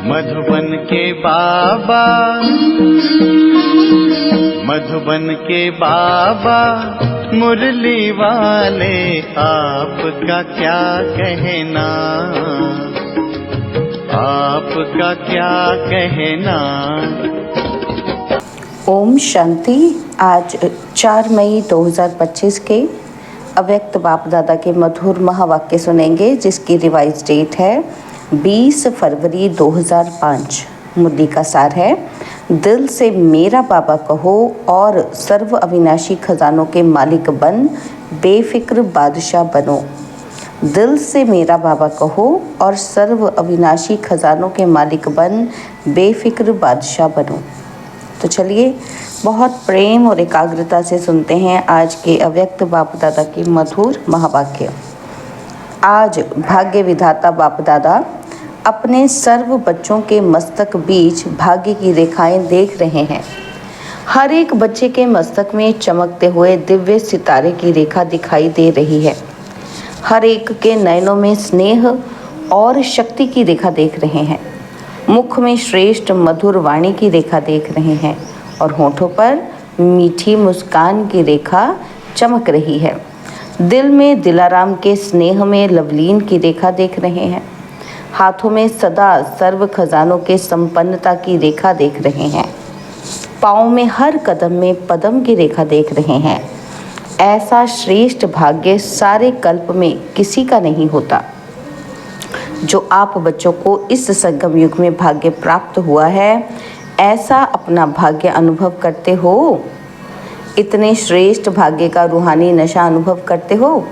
मधुबन के बाबा, मधुबन के बाबा मुरली वाले, आपका क्या कहना, आपका क्या कहना। ओम शांति। आज 4 मई 2025 के अव्यक्त बाप दादा के मधुर महावाक्य सुनेंगे, जिसकी रिवाइज डेट है 20 फरवरी 2005। मुरली का सार है, दिल से मेरा बाबा कहो और सर्व अविनाशी खजानों के मालिक बन बेफिक्र बादशाह बनो। दिल से मेरा बाबा कहो और सर्व अविनाशी खजानों के मालिक बन बेफिक्र बादशाह बनो। तो चलिए बहुत प्रेम और एकाग्रता से सुनते हैं आज के अव्यक्त बाप दादा के मधुर महावाक्य। आज भाग्य विधाता बाप दादा अपने सर्व बच्चों के मस्तक बीच भाग्य की रेखाएं देख रहे हैं। हर एक बच्चे के मस्तक में चमकते हुए दिव्य सितारे की रेखा दिखाई दे रही है। हर एक के नयनों में स्नेह और शक्ति की रेखा देख रहे हैं। मुख में श्रेष्ठ मधुर वाणी की रेखा देख रहे हैं और होठों पर मीठी मुस्कान की रेखा चमक रही है। दिल में दिलाराम के स्नेह में लवलीन की रेखा देख रहे हैं। हाथों में सदा सर्व खजानों के संपन्नता की रेखा देख रहे हैं। पाँव में हर कदम में पदम की रेखा देख रहे हैं। ऐसा श्रेष्ठ भाग्य सारे कल्प में किसी का नहीं होता। जो आप बच्चों को इस संगम युग में भाग्य प्राप्त हुआ है, ऐसा अपना भाग्य अनुभव करते हो। इतने श्रेष्ठ भाग्य का रूहानी नशा अनुभव करते हो।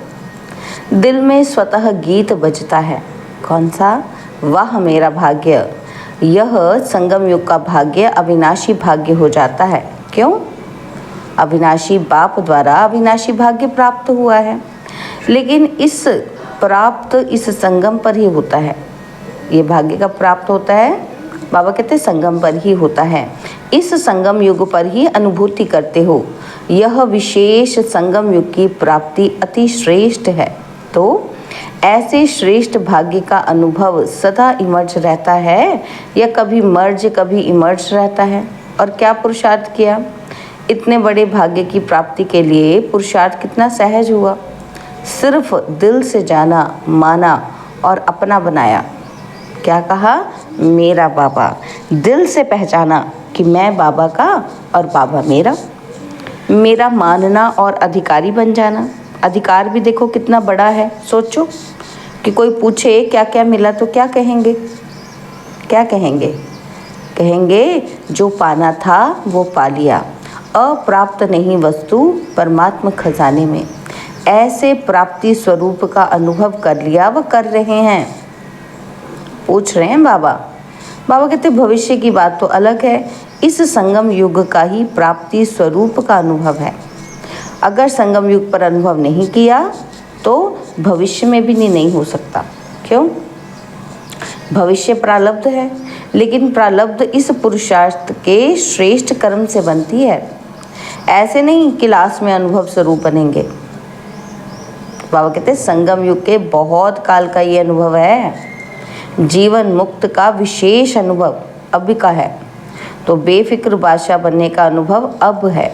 दिल में स्वतः गीत बजता है, कौन सा? वाह मेरा भाग्य। यह संगम युग का भाग्य अविनाशी भाग्य हो जाता है। क्यों? अविनाशी बाप द्वारा अविनाशी भाग्य प्राप्त हुआ है, लेकिन इस संगम पर ही होता है। ये भाग्य का प्राप्त होता है, बाबा कहते संगम पर ही होता है। इस संगम युग पर ही अनुभूति करते हो। यह विशेष संगम युग की प्राप्ति अति श्रेष्ठ है। तो ऐसे श्रेष्ठ भाग्य का अनुभव सदा इमर्ज रहता है या कभी मर्ज कभी इमर्ज रहता है। और क्या पुरुषार्थ किया? इतने बड़े भाग्य की प्राप्ति के लिए पुरुषार्थ कितना सहज हुआ। सिर्फ दिल से जाना, माना और अपना बनाया। क्या कहा? मेरा बाबा। दिल से पहचाना कि मैं बाबा का और बाबा मेरा। मेरा मानना और अधिकारी बन जाना। अधिकार भी देखो कितना बड़ा है। सोचो कि कोई पूछे क्या क्या मिला तो क्या कहेंगे? क्या कहेंगे? कहेंगे जो पाना था वो पा लिया। अप्राप्त नहीं वस्तु परमात्मा खजाने में। ऐसे प्राप्ति स्वरूप का अनुभव कर लिया व कर रहे हैं। पूछ रहे हैं बाबा। बाबा कहते भविष्य की बात तो अलग है। इस संगम युग का ही प्राप्ति स्वरूप का अनुभव है। अगर संगम युग पर अनुभव नहीं किया तो भविष्य में भी नहीं हो सकता। क्यों? भविष्य प्रारब्ध है, लेकिन प्रारब्ध इस पुरुषार्थ के श्रेष्ठ कर्म से बनती है। ऐसे नहीं कि लास्ट में अनुभव स्वरूप बनेंगे। बाबा कहते हैं संगम युग के बहुत काल का ये अनुभव है। जीवन मुक्त का विशेष अनुभव अब का है। तो बेफिक्र बादशाह बनने का अनुभव अब है।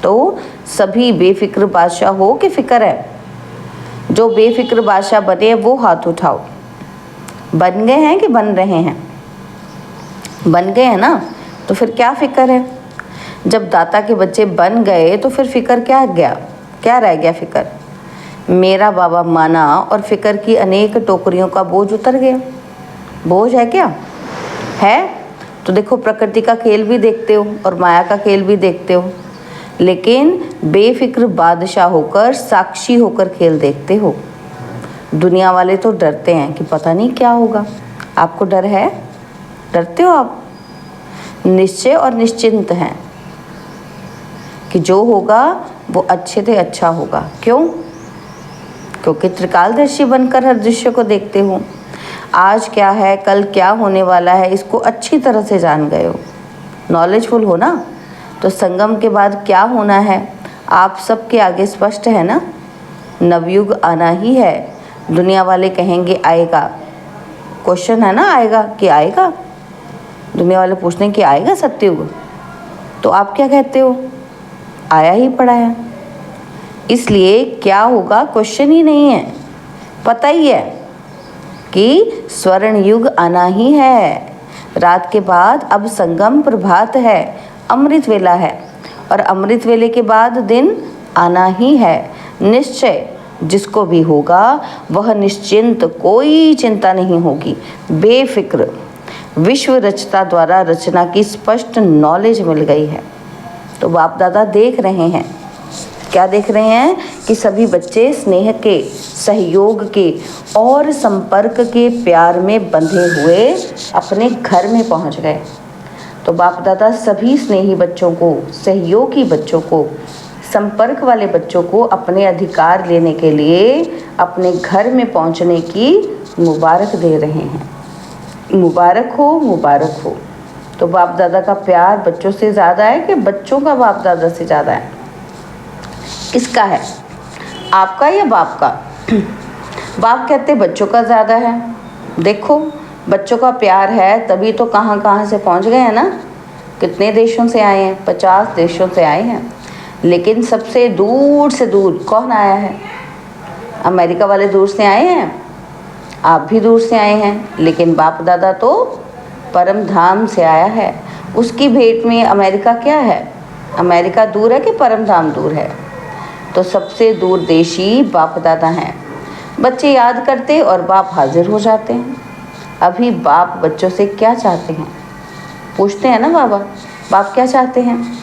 तो सभी बेफिक्र बादशाह हो कि फिक्र है? जो बेफिक्र बादशाह बने वो हाथ उठाओ। बन गए हैं कि बन रहे हैं? बन गए हैं ना, तो फिर क्या फिक्र है? जब दाता के बच्चे बन गए तो फिर फिक्र क्या गया? क्या रह गया फिक्र? मेरा बाबा माना और फिक्र की अनेक टोकरियों का बोझ उतर गया। बोझ है क्या? है। तो देखो प्रकृति का खेल भी देखते हो और माया का खेल भी देखते हो, लेकिन बेफिक्र बादशाह होकर, साक्षी होकर खेल देखते हो। दुनिया वाले तो डरते हैं कि पता नहीं क्या होगा। आपको डर है? डरते हो आप? निश्चय और निश्चिंत हैं कि जो होगा वो अच्छे से अच्छा होगा। क्यों? क्योंकि त्रिकालदर्शी बनकर हर दृश्य को देखते हो। आज क्या है, कल क्या होने वाला है, इसको अच्छी तरह से जान गए हो। नॉलेजफुल हो ना। तो संगम के बाद क्या होना है आप सबके आगे स्पष्ट है ना। नवयुग आना ही है। दुनिया वाले कहेंगे आएगा। क्वेश्चन है ना, आएगा कि आएगा? दुनिया वाले पूछते हैं कि आएगा सत्ययुग, तो आप क्या कहते हो? आया ही पड़ा है। इसलिए क्या होगा क्वेश्चन ही नहीं है, पता ही है कि स्वर्ण युग आना ही है। रात के बाद अब संगम प्रभात है, अमृत वेला है, और अमृत वेले के बाद दिन आना ही है। निश्चय जिसको भी होगा वह निश्चिंत, कोई चिंता नहीं होगी, बेफिक्र। विश्व रचता द्वारा रचना की स्पष्ट नॉलेज मिल गई है। तो बाप दादा देख रहे हैं, क्या देख रहे हैं कि सभी बच्चे स्नेह के, सहयोग के और संपर्क के प्यार में बंधे हुए अपने घर में पहुंच गए। तो बाप दादा सभी स्नेही बच्चों को, सहयोगी बच्चों को, संपर्क वाले बच्चों को अपने अधिकार लेने के लिए अपने घर में पहुंचने की मुबारक दे रहे हैं। मुबारक हो, मुबारक हो। तो बाप दादा का प्यार बच्चों से ज़्यादा है कि बच्चों का बाप दादा से ज़्यादा है? किसका है, आपका या बाप का? बाप कहते बच्चों का ज़्यादा है। देखो बच्चों का प्यार है तभी तो कहाँ कहाँ से पहुँच गए हैं ना। कितने देशों से आए हैं? 50 देशों से आए हैं। लेकिन सबसे दूर से दूर कौन आया है? अमेरिका वाले दूर से आए हैं, आप भी दूर से आए हैं, लेकिन बाप दादा तो परम धाम से आया है। उसकी भेंट में अमेरिका क्या है? अमेरिका दूर है कि परम धाम दूर है? तो सबसे दूरदेशी बाप दादा हैं। बच्चे याद करते और बाप हाजिर हो जाते हैं। अभी बाप बच्चों से क्या चाहते हैं? पूछते हैं ना बाबा, बाप क्या चाहते हैं?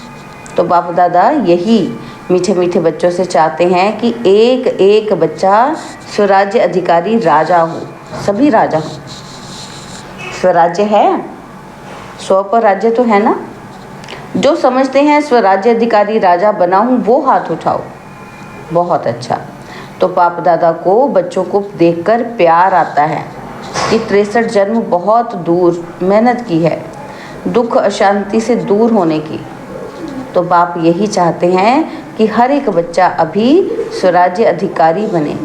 तो बाप दादा यही मीठे मीठे बच्चों से चाहते हैं कि एक एक बच्चा स्वराज्य अधिकारी राजा हो, सभी राजा हो। स्वराज्य है, स्व पर राज्य तो है ना। जो समझते हैं स्वराज्य अधिकारी राजा बना हूँ वो हाथ उठाओ। बहुत अच्छा। तो बाप दादा को बच्चों को देखकर प्यार आता है कि 63 जन्म बहुत दूर मेहनत की है, दुख अशांति से दूर होने की। तो बाप यही चाहते हैं कि हर एक बच्चा अभी स्वराज्य अधिकारी बने,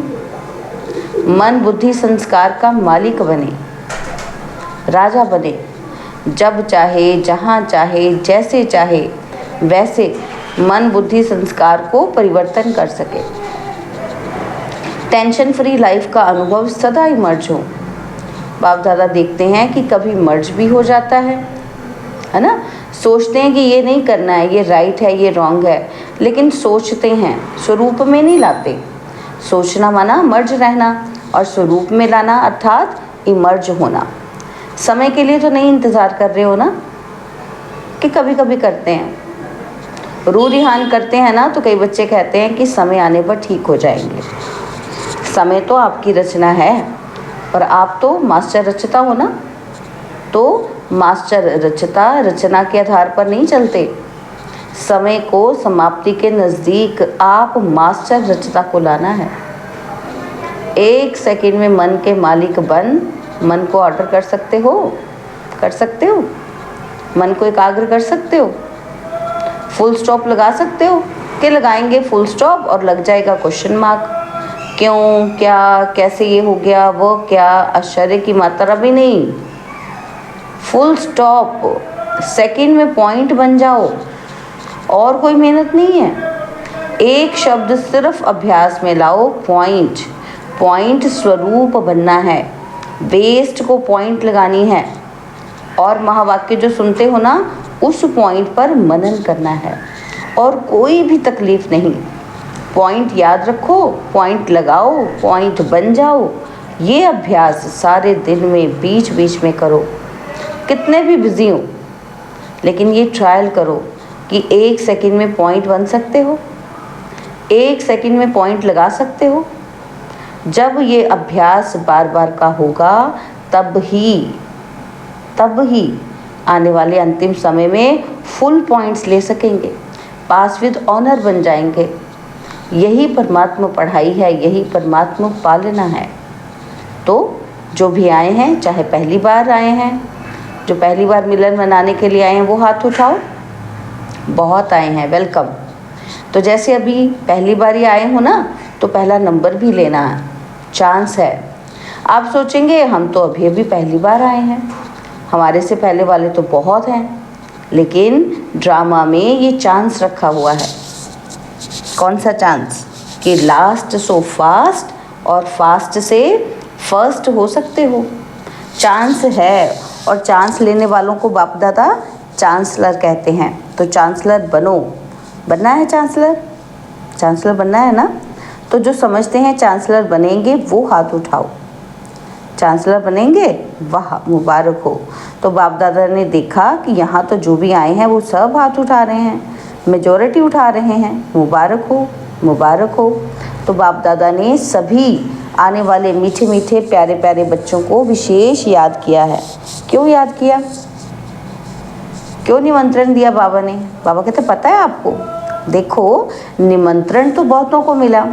मन बुद्धि संस्कार का मालिक बने, राजा बने। जब चाहे, जहाँ चाहे, जैसे चाहे वैसे मन बुद्धि संस्कार को परिवर्तन कर सके। टेंशन फ्री लाइफ का अनुभव सदा ही मर्ज हो। बाप दादा देखते हैं कि कभी मर्ज भी हो जाता है ना। सोचते हैं कि ये नहीं करना है, ये राइट है, ये रॉन्ग है, लेकिन सोचते हैं, स्वरूप में नहीं लाते। सोचना माना मर्ज रहना, और स्वरूप में लाना अर्थात इमर्ज होना। समय के लिए तो नहीं इंतज़ार कर रहे हो ना, कि कभी कभी करते हैं, रू रिहान करते हैं ना। तो कई बच्चे कहते हैं कि समय आने पर ठीक हो जाएंगे। समय तो आपकी रचना है, और आप तो मास्टर रचता हो ना। तो मास्टर रचता रचना के आधार पर नहीं चलते। समय को समाप्ति के नज़दीक आप मास्टर रचता को लाना है। 1 सेकंड में मन के मालिक बन मन को ऑर्डर कर सकते हो? कर सकते हो? मन को एकाग्र कर सकते हो? फुल स्टॉप लगा सकते हो? कि लगाएंगे फुल स्टॉप और लग जाएगा क्वेश्चन मार्क। क्यों, क्या, कैसे ये हो गया, वो क्या, आश्चर्य की मात्रा भी नहीं। फुल स्टॉप, सेकंड में पॉइंट बन जाओ, और कोई मेहनत नहीं है। एक शब्द सिर्फ अभ्यास में लाओ, पॉइंट। पॉइंट स्वरूप बनना है, वेस्ट को पॉइंट लगानी है, और महावाक्य जो सुनते हो ना उस पॉइंट पर मनन करना है, और कोई भी तकलीफ नहीं। पॉइंट याद रखो, पॉइंट लगाओ, पॉइंट बन जाओ। ये अभ्यास सारे दिन में बीच बीच में करो, कितने भी बिजी हो, लेकिन ये ट्रायल करो कि 1 सेकंड में पॉइंट बन सकते हो, 1 सेकंड में पॉइंट लगा सकते हो। जब ये अभ्यास बार बार का होगा तब ही आने वाले अंतिम समय में फुल पॉइंट्स ले सकेंगे, पास विद ऑनर बन जाएंगे। यही परमात्मा पढ़ाई है, यही परमात्मा पालना है। तो जो भी आए हैं, चाहे पहली बार आए हैं, जो पहली बार मिलन मनाने के लिए आए हैं वो हाथ उठाओ। बहुत आए हैं, वेलकम। तो जैसे अभी पहली बार ही आए हो ना, तो पहला नंबर भी लेना है, चांस है। आप सोचेंगे हम तो अभी अभी पहली बार आए हैं, हमारे से पहले वाले तो बहुत हैं, लेकिन ड्रामा में ये चांस रखा हुआ है। कौन सा चांस? कि लास्ट सो फास्ट और फास्ट से फर्स्ट हो सकते हो। चांस है, और चांस लेने वालों को बाप दादा चांसलर कहते हैं। तो चांसलर बनो। बनना है चांसलर? चांसलर बनना है ना? तो जो समझते हैं चांसलर बनेंगे वो हाथ उठाओ। चांसलर बनेंगे? वाह, मुबारक हो। तो बाप दादा ने देखा कि यहाँ तो जो भी आए हैं वो सब हाथ उठा रहे हैं, मेजॉरिटी उठा रहे हैं। मुबारक हो, मुबारक हो। तो बाप दादा ने सभी आने वाले मीठे मीठे प्यारे प्यारे बच्चों को विशेष याद किया है। क्यों याद किया? क्यों निमंत्रण दिया बाबा ने? बाबा कहते पता है आपको, देखो निमंत्रण तो बहुतों को मिला,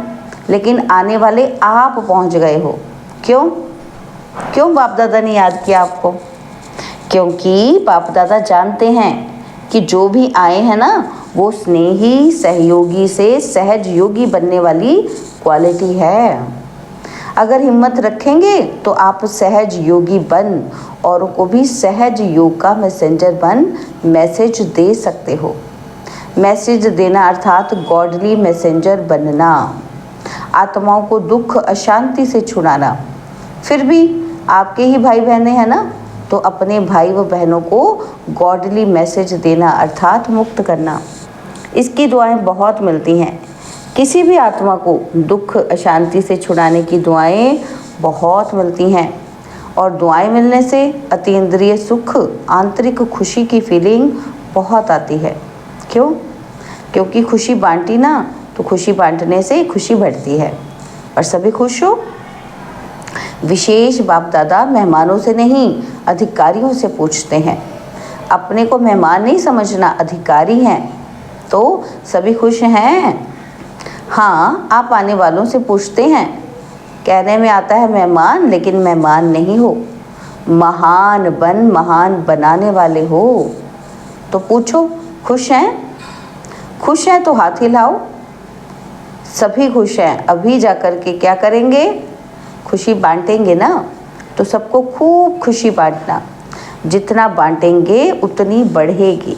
लेकिन आने वाले आप पहुंच गए हो। क्यों? क्यों बाप दादा ने याद किया आपको? क्योंकि बाप दादा जानते हैं कि जो भी आए हैं ना, वो स्नेही सहयोगी से सहज योगी बनने वाली क्वालिटी है। अगर हिम्मत रखेंगे तो आप सहज योगी बन औरों को भी सहज योग का मैसेंजर बन मैसेज दे सकते हो। मैसेज देना अर्थात गॉडली मैसेंजर बनना, आत्माओं को दुख अशांति से छुड़ाना। फिर भी आपके ही भाई बहनें हैं ना, तो अपने भाई व बहनों को गॉडली मैसेज देना अर्थात मुक्त करना। इसकी दुआएं बहुत मिलती हैं। किसी भी आत्मा को दुख अशांति से छुड़ाने की दुआएं बहुत मिलती हैं, और दुआएं मिलने से अतीन्द्रिय सुख, आंतरिक खुशी की फीलिंग बहुत आती है। क्यों? क्योंकि खुशी बांटी ना, तो खुशी बांटने से खुशी बढ़ती है और सभी खुश हो। विशेष बाप दादा मेहमानों से नहीं, अधिकारियों से पूछते हैं। अपने को मेहमान नहीं समझना, अधिकारी हैं। तो सभी खुश हैं? हाँ, आप आने वालों से पूछते हैं। कहने में आता है मेहमान, लेकिन मेहमान नहीं हो, महान बन महान बनाने वाले हो। तो पूछो, खुश हैं? खुश हैं तो हाथ हिलाओ। सभी खुश हैं। अभी जाकर के क्या करेंगे? खुशी बांटेंगे ना। तो सबको खूब खुशी बांटना, जितना बांटेंगे उतनी बढ़ेगी।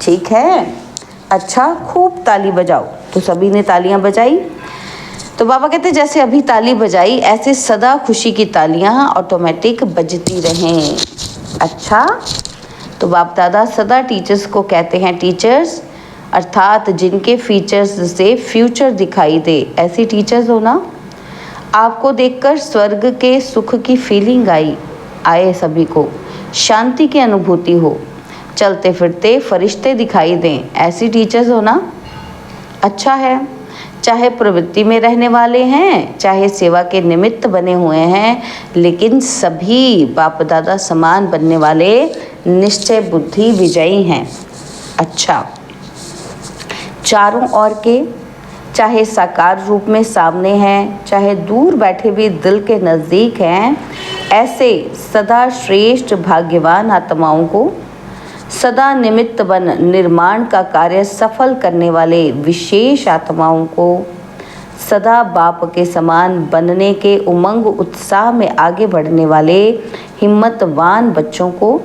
ठीक है? अच्छा, खूब ताली बजाओ। तो सभी ने तालियां बजाई। तो बाबा कहते जैसे अभी ताली बजाई, ऐसे सदा खुशी की तालियां ऑटोमेटिक बजती रहें। अच्छा, तो बाप दादा सदा टीचर्स को कहते हैं टीचर्स, अर्थात जिनके फीचर्स से फ्यूचर दिखाई दे, ऐसी टीचर्स हो ना। आपको देखकर स्वर्ग के सुख की फीलिंग आए सभी को, शांति की अनुभूति हो, चलते फिरते फरिश्ते दिखाई दें, ऐसी टीचर्स हो ना। अच्छा है, चाहे प्रवृत्ति में रहने वाले हैं, चाहे सेवा के निमित्त बने हुए हैं, लेकिन सभी बाप दादा समान बनने वाले निश्चय बुद्धि विजयी हैं। अच्छा, चारों ओर के, चाहे साकार रूप में सामने हैं, चाहे दूर बैठे भी दिल के नज़दीक हैं, ऐसे सदा श्रेष्ठ भाग्यवान आत्माओं को, सदा निमित्त बन निर्माण का कार्य सफल करने वाले विशेष आत्माओं को, सदा बाप के समान बनने के उमंग उत्साह में आगे बढ़ने वाले हिम्मतवान बच्चों को,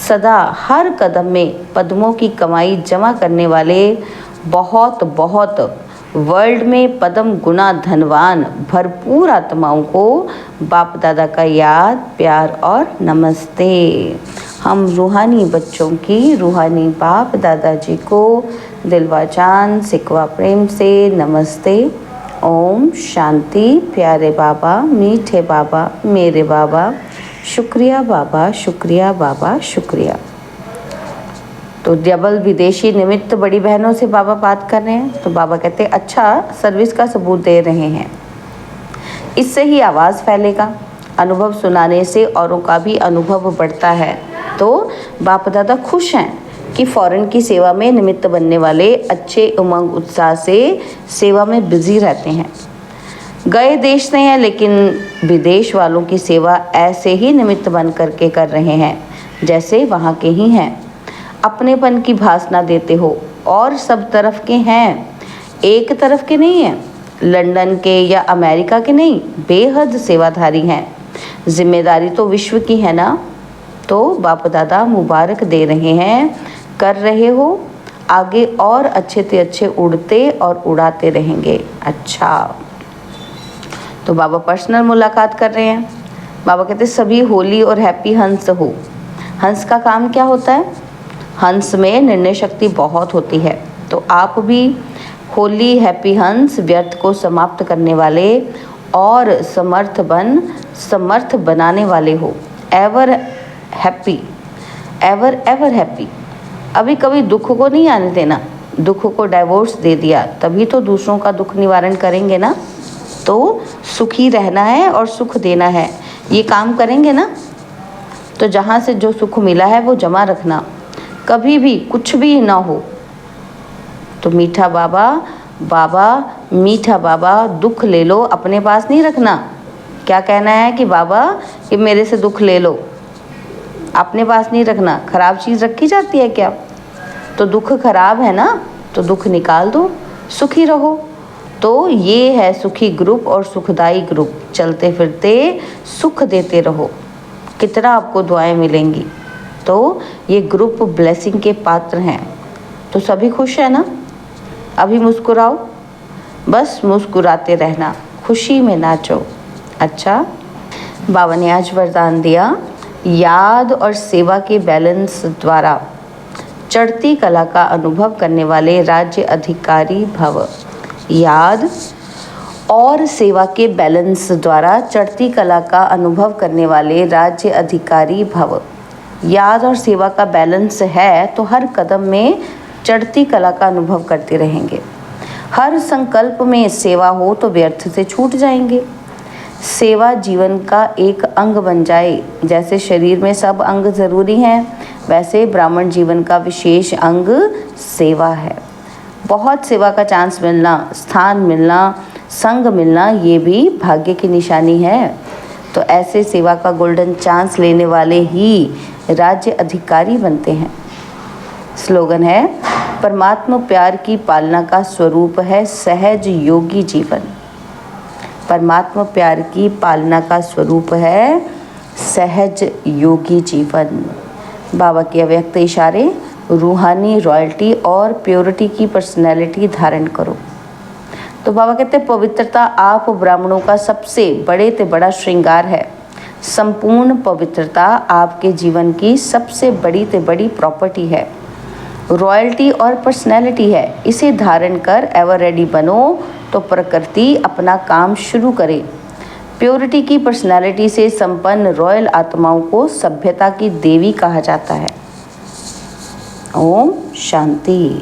सदा हर कदम में पद्मों की कमाई जमा करने वाले बहुत बहुत वर्ल्ड में पद्म गुना धनवान भरपूर आत्माओं को बाप दादा का याद, प्यार और नमस्ते। हम रूहानी बच्चों की रूहानी बाप दादाजी को दिलवा जान सिकवा प्रेम से नमस्ते। ओम शांति। प्यारे बाबा, मीठे बाबा, मेरे बाबा, शुक्रिया बाबा, शुक्रिया बाबा, शुक्रिया। तो डबल विदेशी निमित्त बड़ी बहनों से बाबा बात कर रहे हैं। तो बाबा कहते हैं अच्छा, सर्विस का सबूत दे रहे हैं, इससे ही आवाज़ फैलेगा। अनुभव सुनाने से औरों का भी अनुभव बढ़ता है। तो बाप दादा खुश हैं कि फॉरेन की सेवा में निमित्त बनने वाले अच्छे उमंग उत्साह से सेवा में बिजी रहते हैं। गए देश से हैं, लेकिन विदेश वालों की सेवा ऐसे ही निमित्त बन करके कर रहे हैं जैसे वहाँ के ही हैं। अपनेपन की भासना देते हो और सब तरफ के हैं, एक तरफ के नहीं हैं, लंदन के या अमेरिका के नहीं, बेहद सेवाधारी हैं। जिम्मेदारी तो विश्व की है ना। तो बाप दादा मुबारक दे रहे हैं, कर रहे हो, आगे और अच्छे से अच्छे उड़ते और उड़ाते रहेंगे। अच्छा, तो बाबा पर्सनल मुलाकात कर रहे हैं। बाबा कहते हैं सभी होली और हैप्पी हंस हो। हंस का काम क्या होता है? हंस में निर्णय शक्ति बहुत होती है। तो आप भी होली हैप्पी हंस, व्यर्थ को समाप्त करने वाले और समर्थ बनाने वाले हो। Ever happy, ever ever happy. अभी कभी दुख को नहीं आने देना। दुख को डाइवोर्स दे दिया, तभी तो दूसरों का दुख निवारण करेंगे ना। तो सुखी रहना है और सुख देना है, ये काम करेंगे ना। तो जहाँ से जो सुख मिला है वो जमा रखना, कभी भी कुछ भी ना हो। तो मीठा बाबा मीठा बाबा, दुख ले लो, अपने पास नहीं रखना। क्या कहना है कि बाबा कि मेरे से दुख ले लो, अपने पास नहीं रखना। खराब चीज़ रखी जाती है क्या? तो दुख खराब है ना, तो दुख निकाल दो, सुखी रहो। तो ये है सुखी ग्रुप और सुखदाई ग्रुप। चलते फिरते सुख देते रहो, कितना आपको दुआएं मिलेंगी। तो ये ग्रुप ब्लेसिंग के पात्र हैं। तो सभी खुश है ना? अभी मुस्कुराओ, बस मुस्कुराते रहना, खुशी में नाचो। अच्छा, बाबा ने आज वरदान दिया, याद और सेवा के बैलेंस द्वारा चढ़ती कला का अनुभव करने वाले राज्य अधिकारी भव। याद और सेवा के बैलेंस द्वारा चढ़ती कला का अनुभव करने वाले राज्य अधिकारी भव। याद और सेवा का बैलेंस है तो हर कदम में चढ़ती कला का अनुभव करते रहेंगे। हर संकल्प में सेवा हो तो व्यर्थ से छूट जाएंगे। सेवा जीवन का एक अंग बन जाए। जैसे शरीर में सब अंग ज़रूरी हैं, वैसे ब्राह्मण जीवन का विशेष अंग सेवा है। बहुत सेवा का चांस मिलना, स्थान मिलना, संग मिलना, ये भी भाग्य की निशानी है। तो ऐसे सेवा का गोल्डन चांस लेने वाले ही राज्य अधिकारी बनते हैं। स्लोगन है, परमात्मा प्यार की पालना का स्वरूप है सहज योगी जीवन। परमात्मा प्यार की पालना का स्वरूप है सहज योगी जीवन। बाबा के अव्यक्त इशारे, रूहानी रॉयल्टी और प्योरिटी की पर्सनैलिटी धारण करो। तो बाबा कहते हैं पवित्रता आप ब्राह्मणों का सबसे बड़े से बड़ा श्रृंगार है। संपूर्ण पवित्रता आपके जीवन की सबसे बड़ी से बड़ी प्रॉपर्टी है। रॉयल्टी और पर्सनैलिटी है, इसे धारण कर एवर रेडी बनो तो प्रकृति अपना काम शुरू करे। प्योरिटी की पर्सनैलिटी से संपन्न रॉयल आत्माओं को सभ्यता की देवी कहा जाता है। ओम शांति।